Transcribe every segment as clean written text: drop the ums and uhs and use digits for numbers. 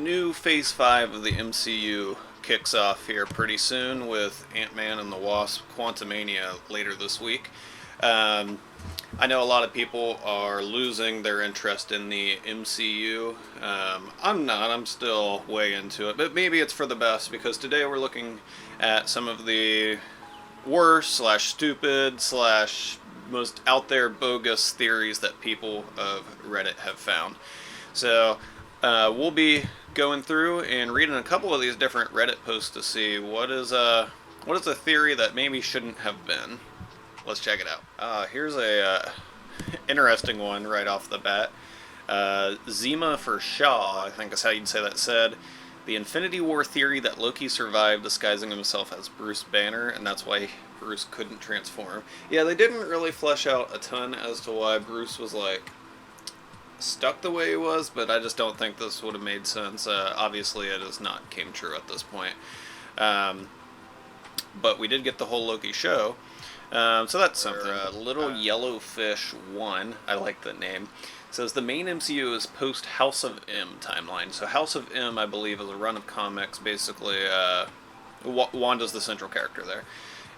new Phase 5 of the MCU kicks off here pretty soon with Ant-Man and the Wasp Quantimania later this week. Um, I know a lot of people are losing their interest in the MCU. I'm not, I'm still way into it, but maybe it's for the best because today we're looking at some of the worst slash stupid slash most out there bogus theories that people of Reddit have found. So we'll be going through and reading a couple of these different Reddit posts to see what is a theory that maybe shouldn't have been. Let's check it out. Here's a interesting one right off the bat. Zima for Shaw, I think is how you'd say that, said, the Infinity War theory that Loki survived disguising himself as Bruce Banner, and that's why Bruce couldn't transform. Yeah, they didn't really flesh out a ton as to why Bruce was, like, stuck the way he was, but I just don't think this would have made sense. Obviously, it has not came true at this point. But we did get the whole Loki show. So that's something. Little Yellow Fish 1, I like the name, says the main MCU is post House of M timeline. So House of M, I believe, is a run of comics. Basically, Wanda's the central character there.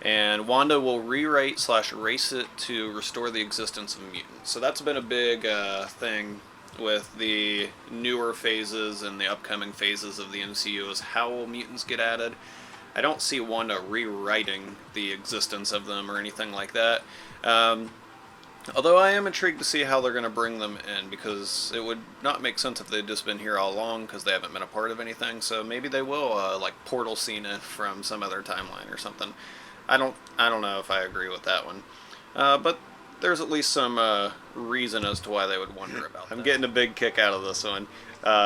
And Wanda will rewrite slash erase it to restore the existence of mutants. So that's been a big thing with the newer phases and the upcoming phases of the MCU is how will mutants get added. I don't see Wanda rewriting the existence of them or anything like that. Although I am intrigued to see how they're going to bring them in, because it would not make sense if they'd just been here all along because they haven't been a part of anything. So maybe they will like portal Cena from some other timeline or something. I don't know if I agree with that one. But there's at least some reason as to why they would wonder about that. I'm getting a big kick out of this one.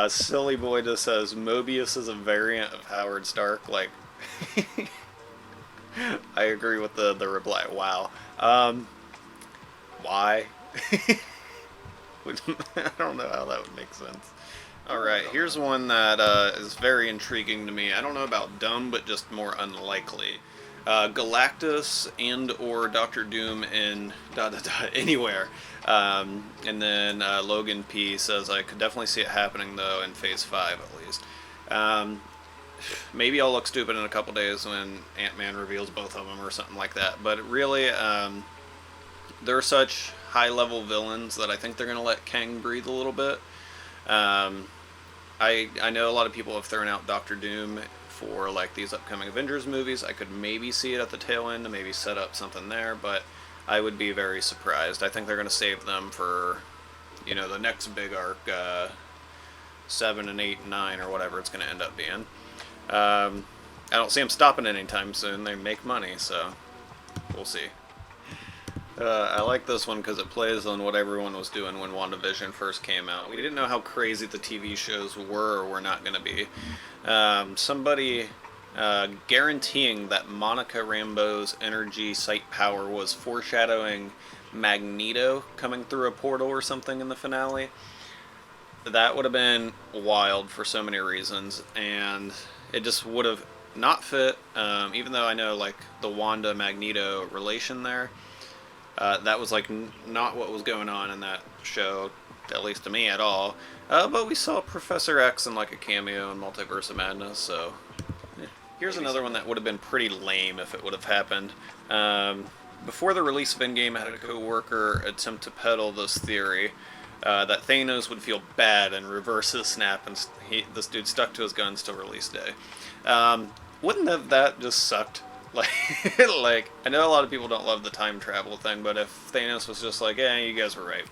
Silly Boy just says Mobius is a variant of Howard Stark. Like, I agree with the reply. Wow. Why? I don't know how that would make sense. Alright, here's one that is very intriguing to me. I don't know about dumb, but just more unlikely. Galactus and or Doctor Doom in ... anywhere. And then Logan P says, I could definitely see it happening, though, in Phase 5 at least. Maybe I'll look stupid in a couple days when Ant-Man reveals both of them or something like that. But really, they're such high-level villains that I think they're going to let Kang breathe a little bit. I know a lot of people have thrown out Doctor Doom for like these upcoming Avengers movies. I could maybe see it at the tail end to maybe set up something there, but I would be very surprised. I think they're going to save them for, you know, the next big arc, 7 and 8 and 9 or whatever it's going to end up being. I don't see them stopping anytime soon. They make money, so we'll see. I like this one because it plays on what everyone was doing when WandaVision first came out. We didn't know how crazy the TV shows were or were not going to be. Somebody guaranteeing that Monica Rambeau's energy sight power was foreshadowing Magneto coming through a portal or something in the finale. That would have been wild for so many reasons, and it just would have not fit, even though I know like the Wanda-Magneto relation there. That was like not what was going on in that show, at least to me at all. But we saw Professor X in like a cameo in Multiverse of Madness, so yeah. Here's another one that would have been pretty lame if it would have happened. Before the release of Endgame, I had a co-worker attempt to peddle this theory that Thanos would feel bad and reverse his snap, and this dude stuck to his guns till release day. Wouldn't that just sucked? Like, I know a lot of people don't love the time travel thing, but if Thanos was just like, yeah, you guys were right.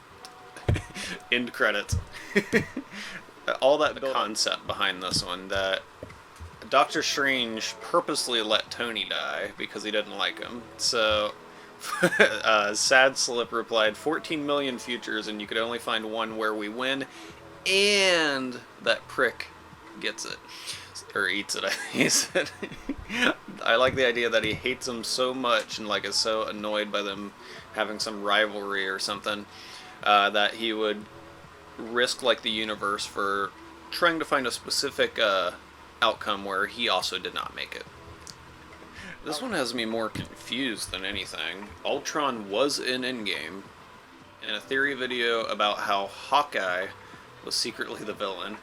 End credits. All that concept behind this one, that Doctor Strange purposely let Tony die because he didn't like him. So, Sad Slip replied, 14 million futures and you could only find one where we win, and that prick gets it. Or eats it, he said. I like the idea that he hates them so much and like is so annoyed by them having some rivalry or something that he would risk like the universe for trying to find a specific outcome where he also did not make it. This one has me more confused than anything. Ultron was in Endgame in a theory video about how Hawkeye was secretly the villain.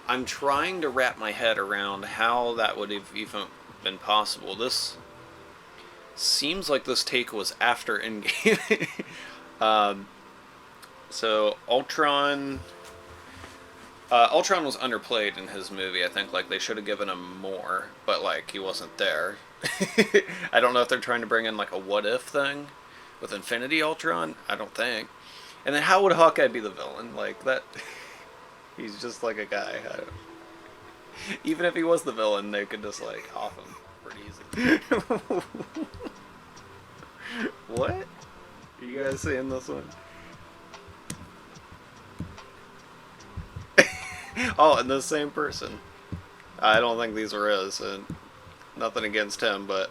I'm trying to wrap my head around how that would have even been possible. This seems like this take was after Endgame. um, so Ultron, Ultron was underplayed in his movie. I think like they should have given him more, but like he wasn't there. I don't know if they're trying to bring in like a what if thing with Infinity Ultron. I don't think. And then how would Hawkeye be the villain? Like that, he's just like a guy. Even if he was the villain, they could just like off him pretty easy. What? Are you guys seeing this one? Oh, and the same person. I don't think these are his, and nothing against him, but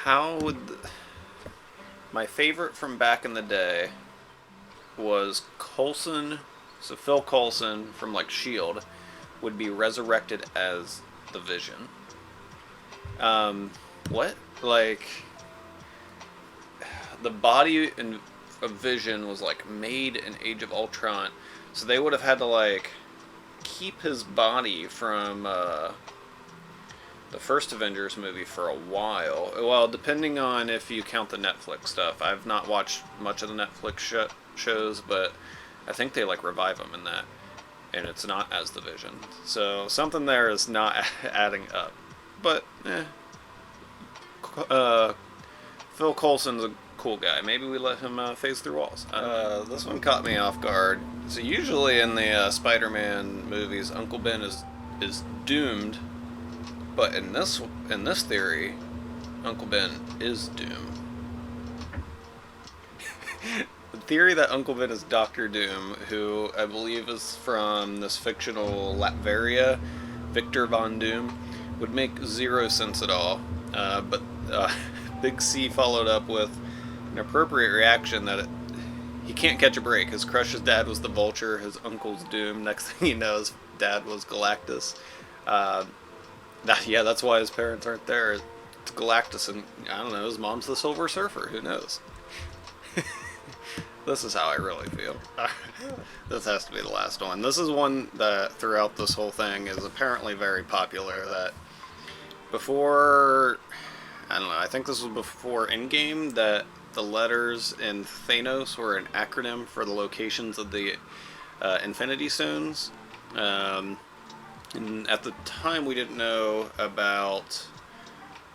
how would my favorite from back in the day was Coulson. So Phil Coulson from like Shield would be resurrected as the Vision. What? Like the body of Vision was like made in Age of Ultron, so they would have had to like keep his body from the first Avengers movie for a while. Well, depending on if you count the Netflix stuff. I've not watched much of the Netflix shows, but I think they like revive him in that, and it's not as the Vision. So something there is not adding up. But Phil Coulson's a cool guy. Maybe we let him phase through walls. This one caught me off guard. So usually in the Spider-Man movies, Uncle Ben is doomed, but in this theory, Uncle Ben is Doom. The theory that Uncle Ben is Doctor Doom, who I believe is from this fictional Latveria, Victor Von Doom, would make zero sense at all. But Big C followed up with an appropriate reaction that he can't catch a break. His crush's dad was the Vulture, his uncle's Doom. Next thing he knows, dad was Galactus. That's why his parents aren't there. It's Galactus, and I don't know, his mom's the Silver Surfer. Who knows? This is how I really feel. This has to be the last one. This is one that throughout this whole thing is apparently very popular. That before, I don't know, I think this was before Endgame, that the letters in Thanos were an acronym for the locations of the Infinity Stones. And at the time we didn't know about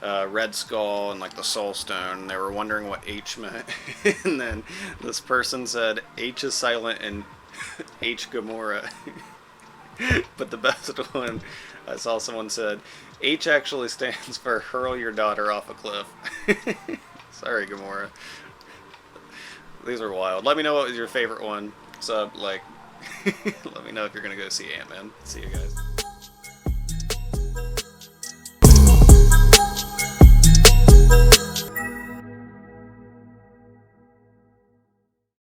Red Skull and like the Soul Stone. They were wondering what H meant. And then this person said H is silent and H Gamora. But the best one, I saw someone said H actually stands for hurl your daughter off a cliff. Sorry, Gamora. These are wild. Let me know what was your favorite one. Let me know if you're gonna go see Ant-Man. See you guys.